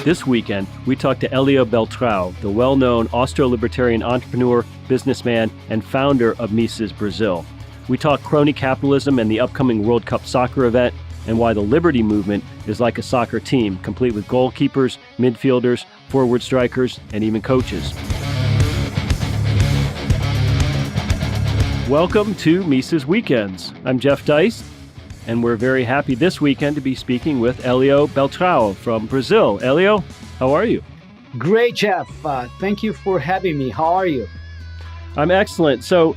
This weekend, we talked to Helio Beltrão, the well-known Austro-Libertarian entrepreneur, businessman, and founder of Mises Brazil. We talked crony capitalism and the upcoming World Cup soccer event, and why the Liberty movement is like a soccer team, complete with goalkeepers, midfielders, forward strikers, and even coaches. Welcome to Mises Weekends. I'm Jeff Deist, and we're very happy this weekend to be speaking with Helio Beltrão from Brazil. Helio, how are you? Great, Jeff. Thank you for having me. How are you? I'm excellent. So,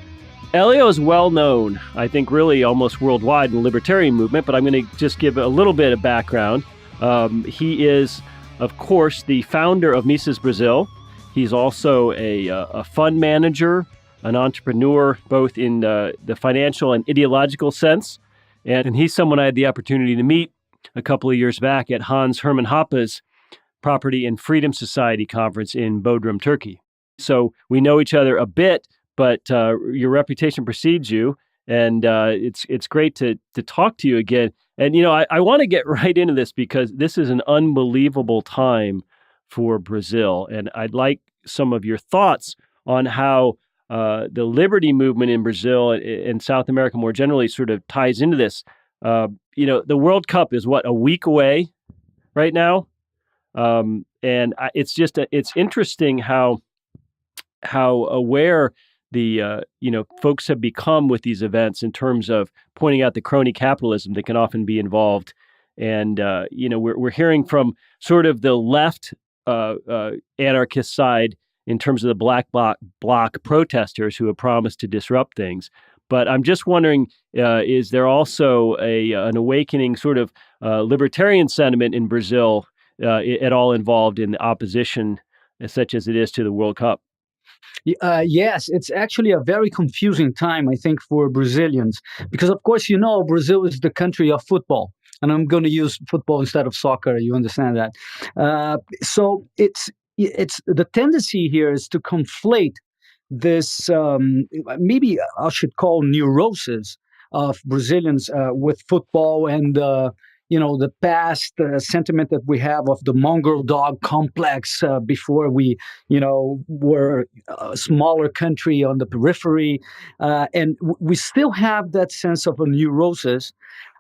Helio is well known, I think, really almost worldwide in the libertarian movement, but I'm going to just give a little bit of background. He is, of course, the founder of Mises Brazil. He's also a fund manager, an entrepreneur, both in the financial and ideological sense. And he's someone I had the opportunity to meet a couple of years back at Hans Hermann Hoppe's Property and Freedom Society conference in Bodrum, Turkey. So we know each other a bit, but your reputation precedes you, and it's great to talk to you again. And, you know, I want to get right into this because this is an unbelievable time for Brazil, and I'd like some of your thoughts on how the liberty movement in Brazil and South America more generally sort of ties into this. You know, the World Cup is a week away right now, and it's interesting how aware the folks have become with these events in terms of pointing out the crony capitalism that can often be involved, and we're hearing from sort of the left anarchist side in terms of the black bloc protesters who have promised to disrupt things. But I'm just wondering, is there also an awakening sort of libertarian sentiment in Brazil at all involved in the opposition, such as it is to the World Cup? Yes, it's actually a very confusing time, I think, for Brazilians, because, of course, Brazil is the country of football. And I'm going to use football instead of soccer. You understand that? So it's the tendency here is to conflate this, maybe I should call neurosis of Brazilians with football and, the past sentiment that we have of the mongrel dog complex before we, were a smaller country on the periphery. And we still have that sense of a neurosis.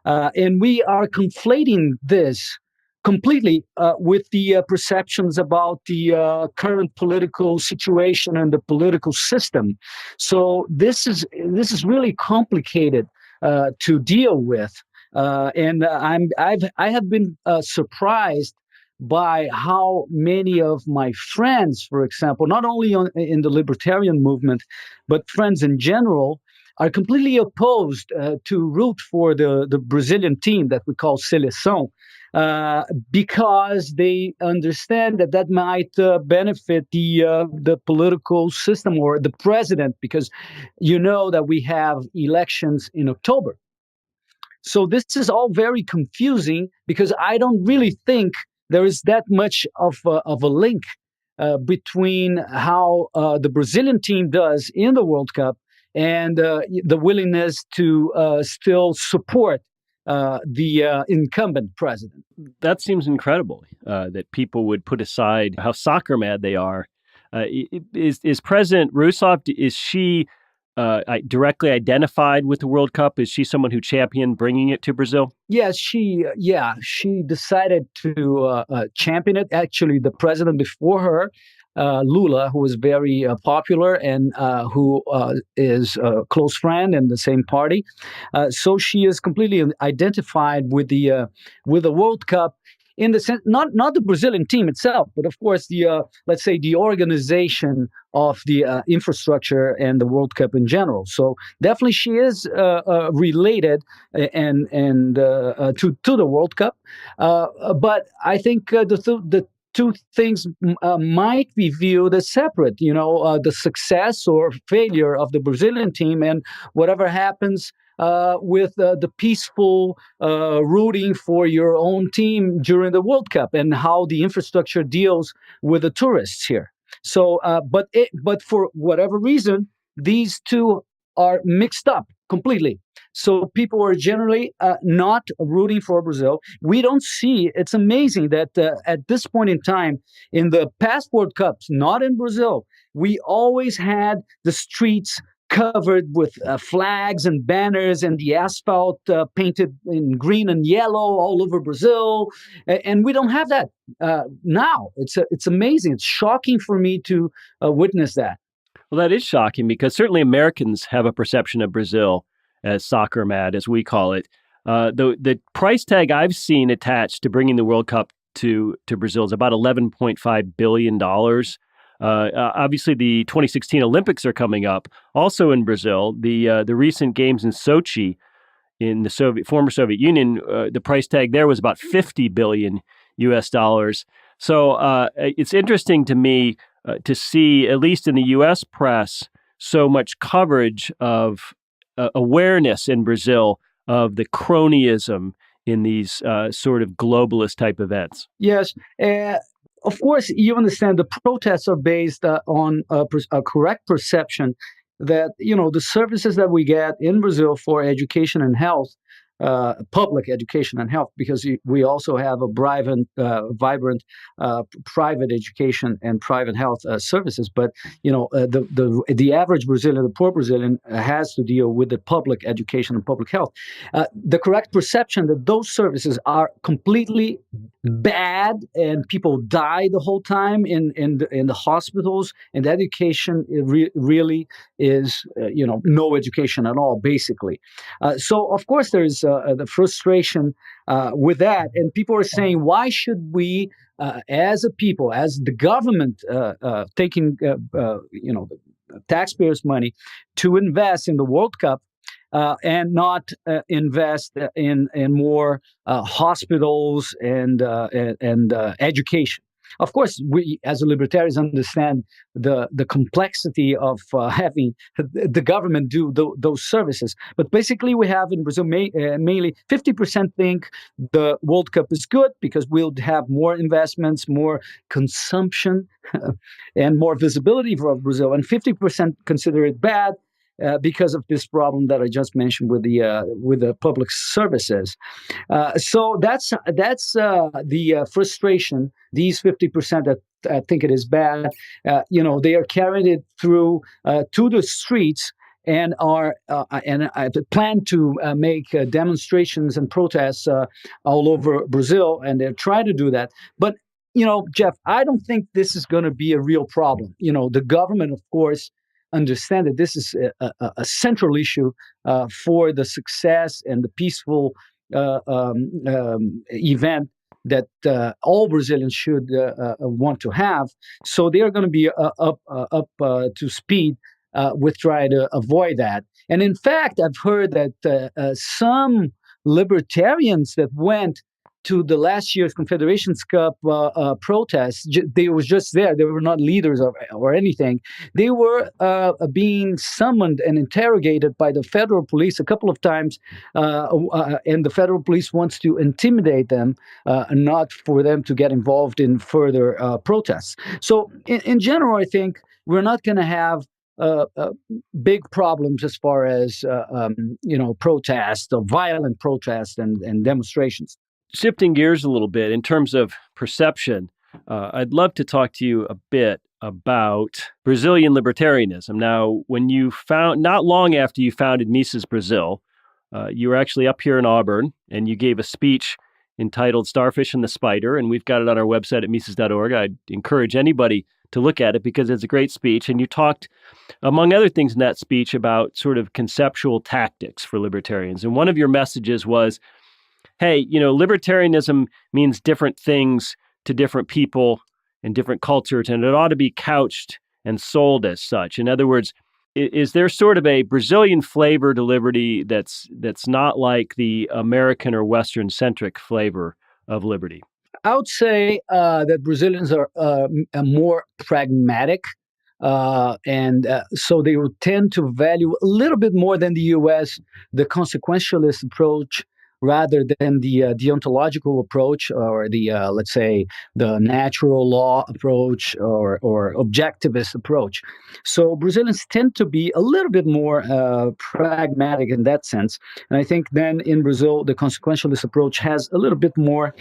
And we are conflating this completely with the perceptions about the current political situation and the political system. So this is really complicated to deal with, and I have been surprised by how many of my friends, for example, not only in the libertarian movement, but friends in general, are completely opposed to root for the Brazilian team that we call Seleção, because they understand that might benefit the political system or the president, because that we have elections in October. So this is all very confusing because I don't really think there is that much of a link between how the Brazilian team does in the World Cup and the willingness to still support the incumbent president. That seems incredible, that people would put aside how soccer mad they are. Is President Rousseff, is she directly identified with the World Cup? Is she someone who championed bringing it to Brazil? Yes, she decided to champion it. Actually, the president before her, Lula, who was very popular and who is a close friend in the same party. So she is completely identified with the World Cup in the sense, not the Brazilian team itself, but of course let's say the organization of the infrastructure and the World Cup in general. So definitely she is related and to the World Cup. But I think the two things might be viewed as separate, the success or failure of the Brazilian team and whatever happens with the peaceful rooting for your own team during the World Cup and how the infrastructure deals with the tourists here. So, but for whatever reason, these two are mixed up completely. So people are generally not rooting for Brazil. We don't see, it's amazing that at this point in time, in the past World Cups, not in Brazil, we always had the streets covered with flags and banners and the asphalt painted in green and yellow all over Brazil. And we don't have that now. It's amazing. It's shocking for me to witness that. Well, that is shocking because certainly Americans have a perception of Brazil as soccer mad, as we call it. The price tag I've seen attached to bringing the World Cup to Brazil is about $11.5 billion. Obviously, the 2016 Olympics are coming up, also in Brazil. The recent games in Sochi, in the former Soviet Union, the price tag there was about 50 billion US dollars. So it's interesting to me to see, at least in the U.S. press, so much coverage of awareness in Brazil of the cronyism in these sort of globalist type events. Yes. Of course, you understand the protests are based on a correct perception that, the services that we get in Brazil for education and health, public education and health, because we also have a vibrant private education and private health services. But the average Brazilian, the poor Brazilian, has to deal with the public education and public health. The correct perception that those services are completely bad and people die the whole time in the hospitals, and education really is no education at all, basically. So of course there is the frustration with that, and people are saying, why should we, as a people, as the government, taking the taxpayers' money to invest in the World Cup, and not invest in more hospitals and education. Of course, we as libertarians understand the complexity of having the government do those services. But basically, we have in Brazil mainly 50% think the World Cup is good because we'll have more investments, more consumption, and more visibility for Brazil, and 50% consider it bad. Because of this problem that I just mentioned with the public services. So that's the frustration. These 50% that think it is bad, they are carrying it through to the streets and are plan to make demonstrations and protests all over Brazil, and they're trying to do that. But Jeff, I don't think this is going to be a real problem. The government, of course, understand that this is a central issue for the success and the peaceful event that all Brazilians should want to have. So they are going to be up to speed with trying to avoid that. And in fact, I've heard that some libertarians that went to the last year's Confederations Cup protests, they was just there. They were not leaders or anything. They were being summoned and interrogated by the federal police a couple of times, and the federal police wants to intimidate them, not for them to get involved in further protests. So in general, I think we're not going to have big problems as far as protests or violent protests and demonstrations. Shifting gears a little bit in terms of perception, I'd love to talk to you a bit about Brazilian libertarianism. Now, when you not long after you founded Mises Brazil, you were actually up here in Auburn, and you gave a speech entitled Starfish and the Spider, and we've got it on our website at Mises.org. I'd encourage anybody to look at it because it's a great speech. And you talked, among other things in that speech, about sort of conceptual tactics for libertarians. And one of your messages was, hey, libertarianism means different things to different people and different cultures, and it ought to be couched and sold as such. In other words, is there sort of a Brazilian flavor to liberty that's not like the American or Western-centric flavor of liberty? I would say that Brazilians are more pragmatic, and so they would tend to value a little bit more than the U.S. the consequentialist approach rather than the deontological approach, or the let's say the natural law approach, or objectivist approach. So Brazilians tend to be a little bit more pragmatic in that sense, and I think then in Brazil the consequentialist approach has a little bit more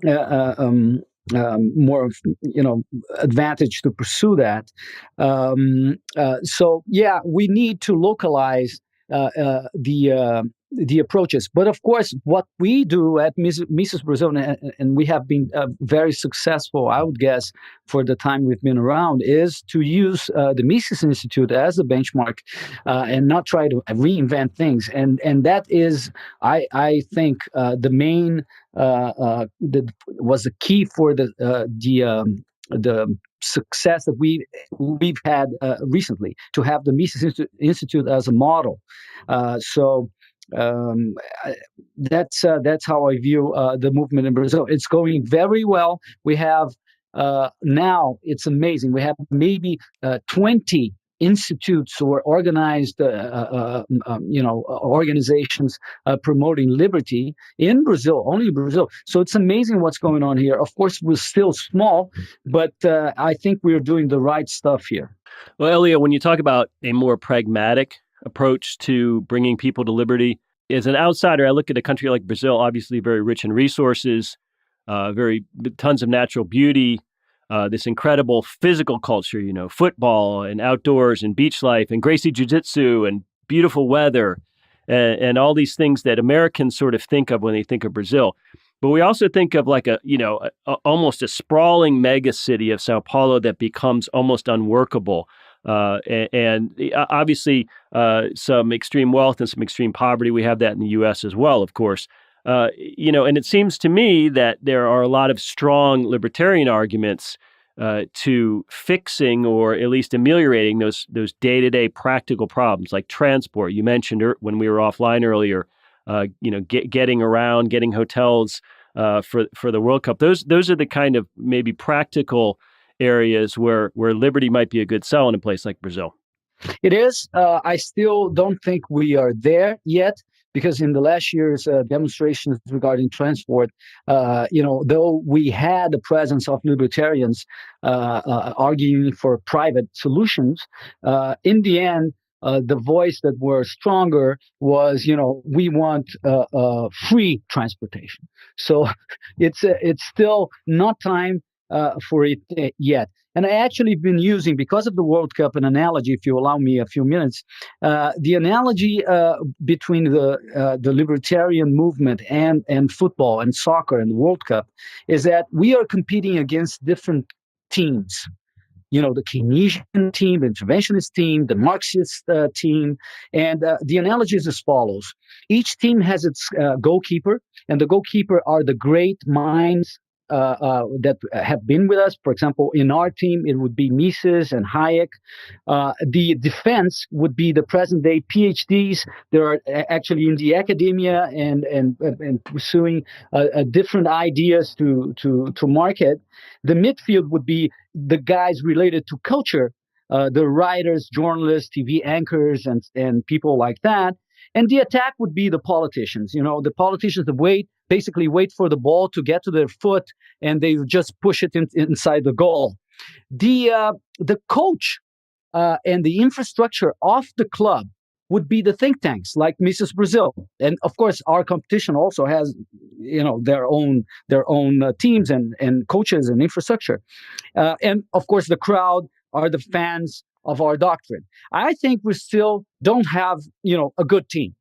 uh, uh, um, more, advantage to pursue that. So yeah, we need to localize the approaches. But of course, what we do at Mrs. Brazil, and we have been very successful, I would guess, for the time we've been around, is to use the Mises Institute as a benchmark, and not try to reinvent things. And that is, I think, the main was the key for the success that we've had recently, to have the Mises Institute as a model. So that's how I view the movement in Brazil. It's going very well. We have now, it's amazing. We have maybe 20 institutes or organized organizations promoting liberty in Brazil, only in Brazil. So it's amazing what's going on here. Of course, we're still small, but I think we're doing the right stuff here. Well, Elio, when you talk about a more pragmatic approach to bringing people to liberty, as an outsider, I look at a country like Brazil, obviously very rich in resources, very tons of natural beauty, this incredible physical culture, football and outdoors and beach life and Gracie Jiu-Jitsu and beautiful weather, and all these things that Americans sort of think of when they think of Brazil. But we also think of like almost a sprawling mega city of Sao Paulo that becomes almost unworkable. And obviously some extreme wealth and some extreme poverty. We have that in the U.S. as well, of course. And it seems to me that there are a lot of strong libertarian arguments to fixing, or at least ameliorating, those day-to-day practical problems like transport. You mentioned when we were offline earlier, getting around, getting hotels for the World Cup. Those are the kind of maybe practical areas where liberty might be a good sell in a place like Brazil. It is. I still don't think we are there yet, because in the last year's demonstrations regarding transport, though we had the presence of libertarians arguing for private solutions, in the end, the voice that were stronger was, we want free transportation. So it's still not time for it yet. And I actually been using, because of the World Cup, an analogy, if you allow me a few minutes. The analogy between the libertarian movement and football and soccer and the World Cup is that we are competing against different teams. The Keynesian team, the interventionist team, the Marxist team. And the analogy is as follows. Each team has its goalkeeper, and the goalkeeper are the great minds that have been with us. For example, in our team, it would be Mises and Hayek. The defense would be the present-day PhDs. They are actually in the academia and pursuing different ideas to market. The midfield would be the guys related to culture, the writers, journalists, TV anchors, and people like that. And the attack would be the politicians. The politicians basically wait for the ball to get to their foot, and they just push it inside the goal. The coach and the infrastructure of the club would be the think tanks like Mrs. Brazil. And of course, our competition also has, their own teams and coaches and infrastructure. And of course, the crowd are the fans of our doctrine. I think we still don't have, a good team,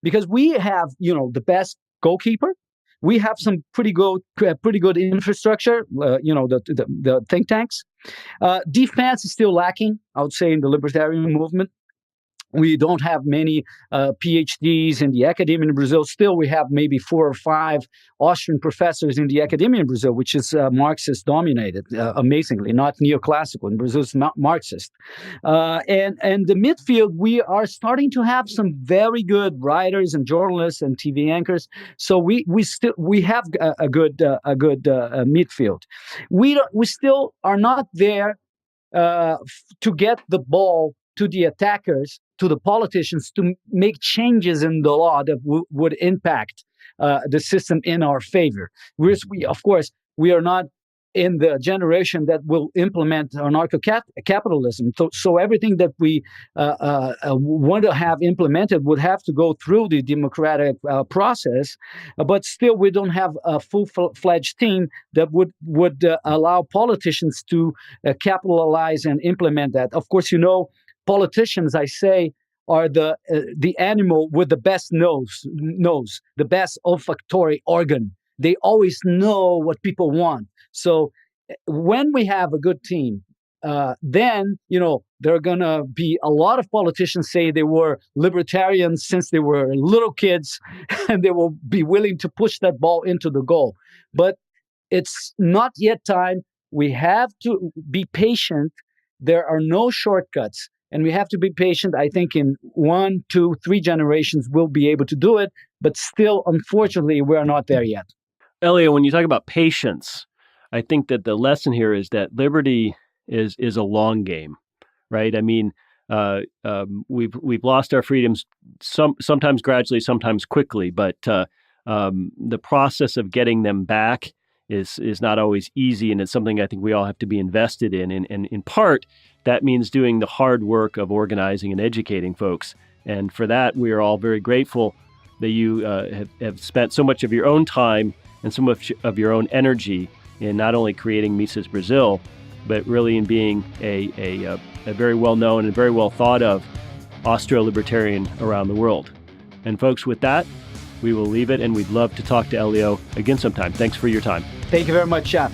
because we have, the best goalkeeper. We have some pretty good infrastructure, the think tanks. Defense is still lacking, I would say, in the libertarian movement. We don't have many PhDs in the academia in Brazil. Still, we have maybe 4 or 5 Austrian professors in the academia in Brazil, which is Marxist dominated, amazingly, not neoclassical. In Brazil, it's Marxist. And the midfield, we are starting to have some very good writers and journalists and TV anchors. So we have a good midfield. We still are not there to get the ball to the attackers to the politicians to make changes in the law that would impact the system in our favor. Whereas of course, we are not in the generation that will implement anarcho-capitalism. So everything that we want to have implemented would have to go through the democratic process, but still we don't have a full-fledged team that would allow politicians to capitalize and implement that. Of course, politicians, I say, are the animal with the best nose, the best olfactory organ. They always know what people want. So when we have a good team, then, there are going to be a lot of politicians say they were libertarians since they were little kids, and they will be willing to push that ball into the goal. But it's not yet time. We have to be patient. There are no shortcuts. And we have to be patient. I think in 1, 2, 3 generations, we'll be able to do it. But still, unfortunately, we're not there yet. Helio, when you talk about patience, I think that the lesson here is that liberty is a long game, right? I mean, we've lost our freedoms sometimes gradually, sometimes quickly, but the process of getting them back is not always easy, and it's something I think we all have to be invested in. And in part, that means doing the hard work of organizing and educating folks. And for that, we are all very grateful that you have spent so much of your own time and so much of your own energy in not only creating Mises Brazil, but really in being a very well-known and very well thought of Austro-libertarian around the world. And folks, with that, we will leave it, and we'd love to talk to Helio again sometime. Thanks for your time. Thank you very much, Jeff.